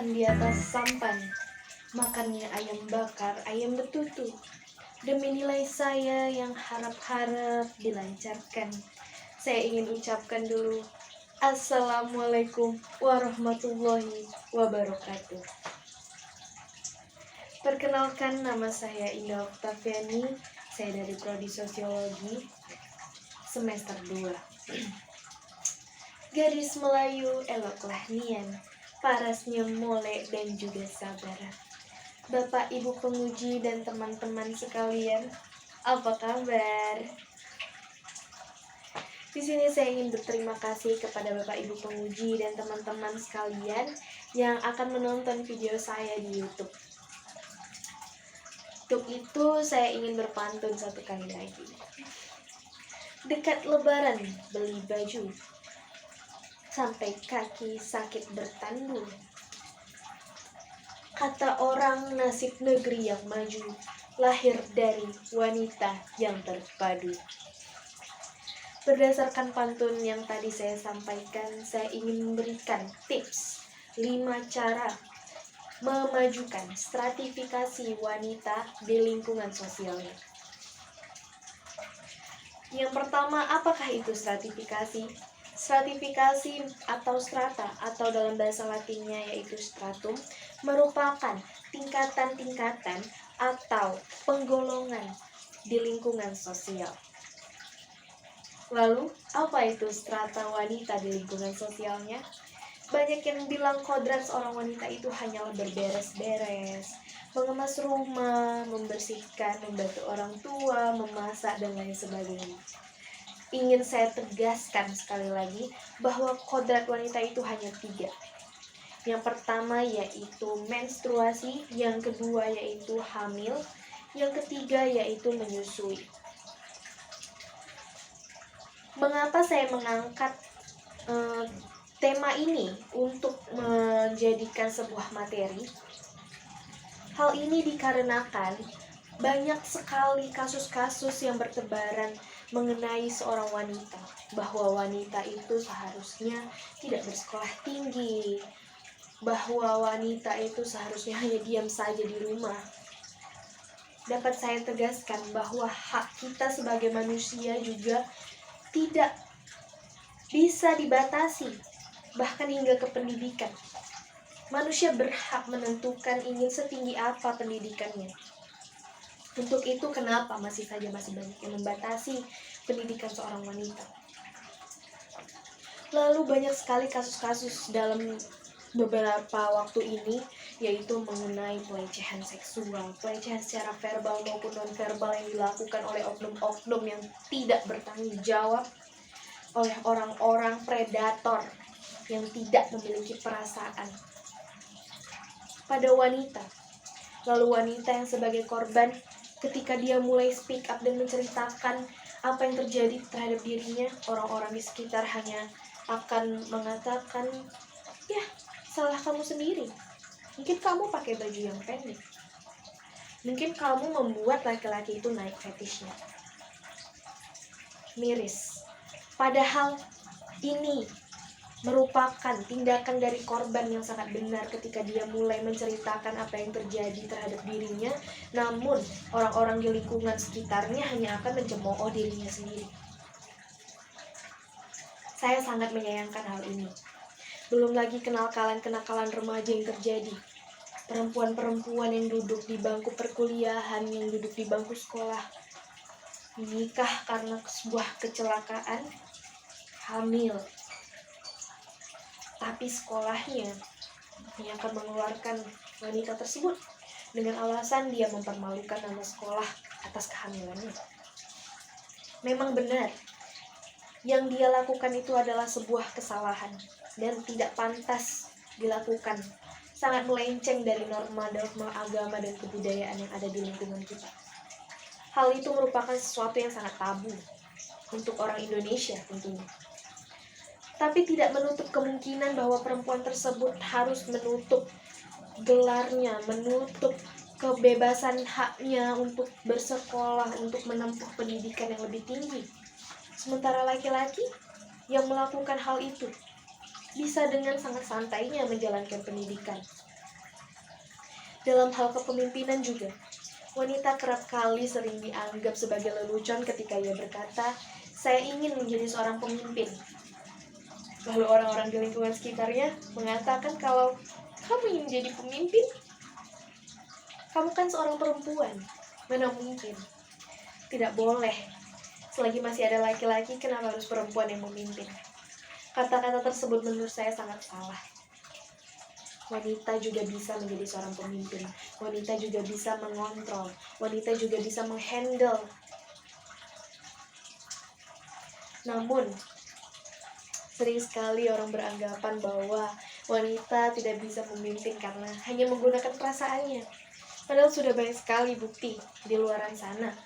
makan di atas sampan, makannya ayam bakar, ayam betutu. Demi nilai saya yang harap-harap dilancarkan, saya ingin ucapkan dulu Assalamualaikum warahmatullahi wabarakatuh. Perkenalkan, nama saya Indah Oktaviani. Saya dari Prodi Sosiologi semester 2. Gadis Melayu eloklah nian, parasnya molek dan juga sabar. Bapak Ibu penguji dan teman-teman sekalian, apa kabar? Di sini saya ingin berterima kasih kepada Bapak Ibu penguji dan teman-teman sekalian yang akan menonton video saya di YouTube. Untuk itu saya ingin berpantun satu kali lagi. Dekat lebaran beli baju, sampai kaki sakit bertanduk. Kata orang nasib negeri yang maju, lahir dari wanita yang terpadu. Berdasarkan pantun yang tadi saya sampaikan, saya ingin memberikan tips 5 cara memajukan stratifikasi wanita di lingkungan sosialnya. Yang pertama, apakah itu stratifikasi? Stratifikasi atau strata atau dalam bahasa Latinnya yaitu stratum merupakan tingkatan-tingkatan atau penggolongan di lingkungan sosial. Lalu, apa itu strata wanita di lingkungan sosialnya? Banyak yang bilang kodrat seorang wanita itu hanyalah berberes-beres, mengemas rumah, membersihkan, membantu orang tua, memasak, dan lain sebagainya. Ingin saya tegaskan sekali lagi bahwa kodrat wanita itu hanya 3. Yang pertama yaitu menstruasi, yang kedua yaitu hamil, yang ketiga yaitu menyusui. Mengapa saya mengangkat tema ini untuk menjadikan sebuah materi? Hal ini dikarenakan banyak sekali kasus-kasus yang bertebaran mengenai seorang wanita, bahwa wanita itu seharusnya tidak bersekolah tinggi, bahwa wanita itu seharusnya hanya diam saja di rumah. Dapat saya tegaskan bahwa hak kita sebagai manusia juga tidak bisa dibatasi, bahkan hingga ke pendidikan. Manusia berhak menentukan ingin setinggi apa pendidikannya. Untuk itu kenapa masih banyak yang membatasi pendidikan seorang wanita. Lalu banyak sekali kasus-kasus dalam beberapa waktu ini, yaitu mengenai pelecehan seksual, pelecehan secara verbal maupun non-verbal yang dilakukan oleh oknum-oknum yang tidak bertanggung jawab, oleh orang-orang predator yang tidak memiliki perasaan pada wanita. Lalu wanita yang sebagai korban, ketika dia mulai speak up dan menceritakan apa yang terjadi terhadap dirinya, orang-orang di sekitar hanya akan mengatakan, ya salah kamu sendiri. Mungkin kamu pakai baju yang pendek. Mungkin kamu membuat laki-laki itu naik fetishnya. Miris. Padahal ini merupakan tindakan dari korban yang sangat benar ketika dia mulai menceritakan apa yang terjadi terhadap dirinya, namun orang-orang di lingkungan sekitarnya hanya akan mencemooh dirinya sendiri. Saya sangat menyayangkan hal ini. Belum lagi kenakalan-kenakalan remaja yang terjadi. Perempuan-perempuan yang duduk di bangku perkuliahan, yang duduk di bangku sekolah, menikah karena sebuah kecelakaan, hamil. Tapi sekolahnya hanya akan mengeluarkan wanita tersebut dengan alasan dia mempermalukan nama sekolah atas kehamilannya. Memang benar, yang dia lakukan itu adalah sebuah kesalahan dan tidak pantas dilakukan. Sangat melenceng dari norma-norma agama dan kebudayaan yang ada di lingkungan kita. Hal itu merupakan sesuatu yang sangat tabu untuk orang Indonesia tentunya. Tapi tidak menutup kemungkinan bahwa perempuan tersebut harus menutup gelarnya, menutup kebebasan haknya untuk bersekolah, untuk menempuh pendidikan yang lebih tinggi. Sementara laki-laki yang melakukan hal itu bisa dengan sangat santainya menjalankan pendidikan. Dalam hal kepemimpinan juga, wanita kerap kali sering dianggap sebagai lelucon ketika ia berkata, "Saya ingin menjadi seorang pemimpin." Lalu orang-orang di lingkungan sekitarnya mengatakan kalau kamu ingin menjadi pemimpin, kamu kan seorang perempuan, mana mungkin. Tidak boleh. Selagi masih ada laki-laki, kenapa harus perempuan yang memimpin? Kata-kata tersebut menurut saya sangat salah. Wanita juga bisa menjadi seorang pemimpin. Wanita juga bisa mengontrol. Wanita juga bisa menghandle. Namun, sering sekali orang beranggapan bahwa wanita tidak bisa memimpin karena hanya menggunakan perasaannya. Padahal sudah banyak sekali bukti di luar sana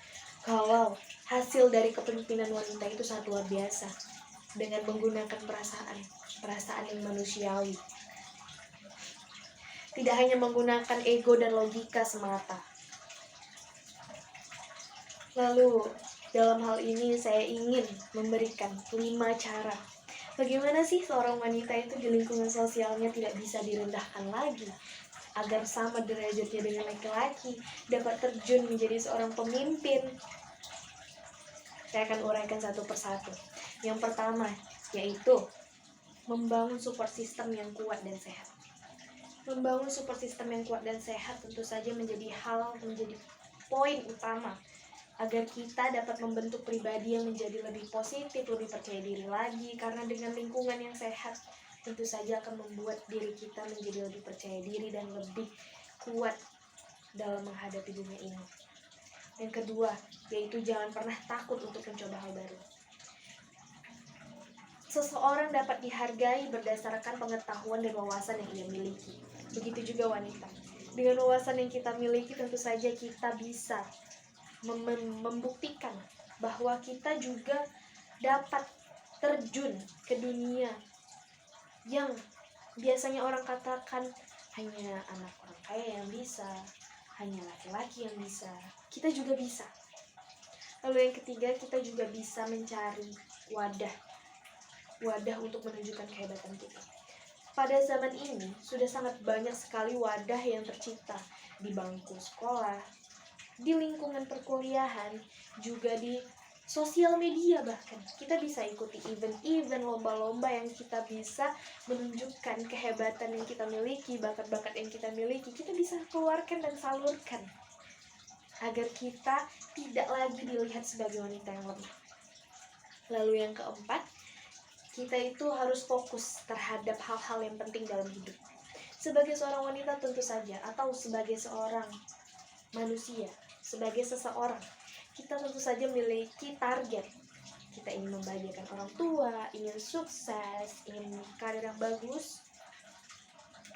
kalau hasil dari kepemimpinan wanita itu sangat luar biasa dengan menggunakan perasaan yang manusiawi. Tidak hanya menggunakan ego dan logika semata. Lalu, dalam hal ini saya ingin memberikan 5 cara. Bagaimana sih seorang wanita itu di lingkungan sosialnya tidak bisa direndahkan lagi, agar sama derajatnya dengan laki-laki, dapat terjun menjadi seorang pemimpin. Saya akan uraikan satu persatu. Yang pertama, yaitu membangun support system yang kuat dan sehat. Membangun support system yang kuat dan sehat tentu saja menjadi poin utama agar kita dapat membentuk pribadi yang menjadi lebih positif, lebih percaya diri lagi. Karena dengan lingkungan yang sehat tentu saja akan membuat diri kita menjadi lebih percaya diri dan lebih kuat dalam menghadapi dunia ini. Yang kedua, yaitu jangan pernah takut untuk mencoba hal baru. Seseorang dapat dihargai berdasarkan pengetahuan dan wawasan yang ia miliki. Begitu juga wanita. Dengan wawasan yang kita miliki, tentu saja kita bisa membuktikan bahwa kita juga dapat terjun ke dunia yang biasanya orang katakan hanya anak orang kaya yang bisa, hanya laki-laki yang bisa. Kita juga bisa. Lalu yang ketiga, kita juga bisa mencari wadah untuk menunjukkan kehebatan kita. Pada zaman ini sudah sangat banyak sekali wadah yang tercipta di bangku sekolah, di lingkungan perkuliahan, juga di sosial media. Bahkan kita bisa ikuti event-event, lomba-lomba yang kita bisa menunjukkan kehebatan yang kita miliki, bakat-bakat yang kita miliki. Kita bisa keluarkan dan salurkan agar kita tidak lagi dilihat sebagai wanita yang lemah. Lalu yang keempat, kita itu harus fokus terhadap hal-hal yang penting dalam hidup. Sebagai seorang wanita tentu saja, atau sebagai seorang manusia, sebagai seseorang, kita tentu saja memiliki target. Kita ingin membahagiakan orang tua, ingin sukses, ingin karir yang bagus.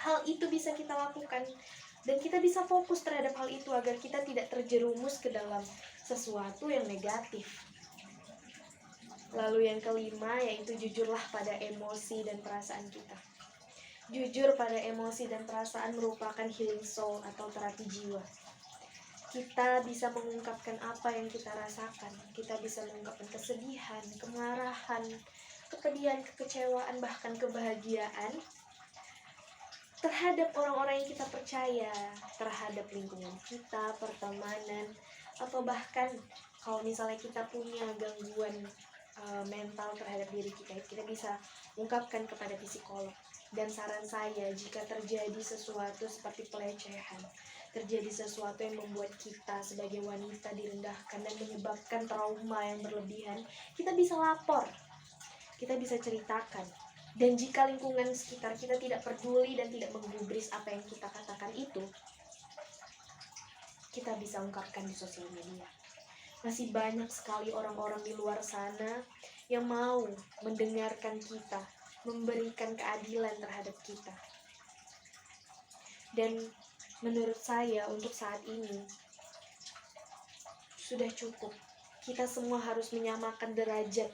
Hal itu bisa kita lakukan dan kita bisa fokus terhadap hal itu agar kita tidak terjerumus ke dalam sesuatu yang negatif. Lalu yang kelima, yaitu jujurlah pada emosi dan perasaan kita. Jujur pada emosi dan perasaan merupakan healing soul atau terapi jiwa. Kita bisa mengungkapkan apa yang kita rasakan. Kita bisa mengungkapkan kesedihan, kemarahan, kepedihan, kekecewaan, bahkan kebahagiaan terhadap orang-orang yang kita percaya, terhadap lingkungan kita, pertemanan, atau bahkan kalau misalnya kita punya gangguan mental terhadap diri kita bisa ungkapkan kepada psikolog. Dan saran saya, jika terjadi sesuatu seperti pelecehan, terjadi sesuatu yang membuat kita sebagai wanita direndahkan dan menyebabkan trauma yang berlebihan, kita bisa lapor, kita bisa ceritakan. Dan jika lingkungan sekitar kita tidak peduli dan tidak menggubris apa yang kita katakan itu, kita bisa ungkapkan di sosial media. Masih banyak sekali orang-orang di luar sana yang mau mendengarkan kita, memberikan keadilan terhadap kita. Dan menurut saya untuk saat ini sudah cukup. Kita semua harus menyamakan derajat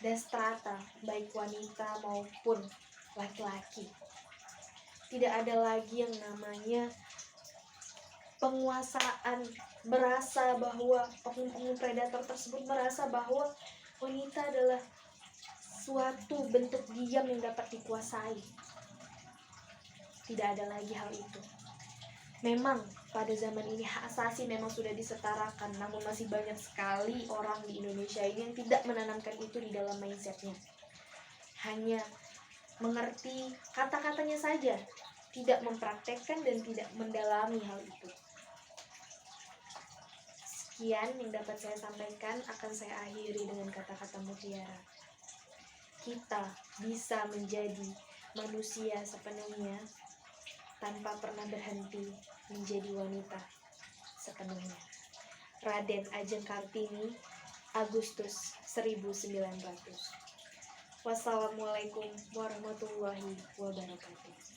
dan strata, baik wanita maupun laki-laki. Tidak ada lagi yang namanya penguasaan, merasa bahwa oknum predator tersebut merasa bahwa wanita adalah suatu bentuk diam yang dapat dikuasai. Tidak ada lagi hal itu. Memang pada zaman ini hak asasi memang sudah disetarakan, namun masih banyak sekali orang di Indonesia ini yang tidak menanamkan itu di dalam mindsetnya. Hanya mengerti kata-katanya saja, tidak mempraktekkan dan tidak mendalami hal itu. Sekian yang dapat saya sampaikan, akan saya akhiri dengan kata-kata mutiara. Kita bisa menjadi manusia sepenuhnya tanpa pernah berhenti menjadi wanita sepenuhnya. Raden Ajeng Kartini, Agustus 1900. Wassalamualaikum warahmatullahi wabarakatuh.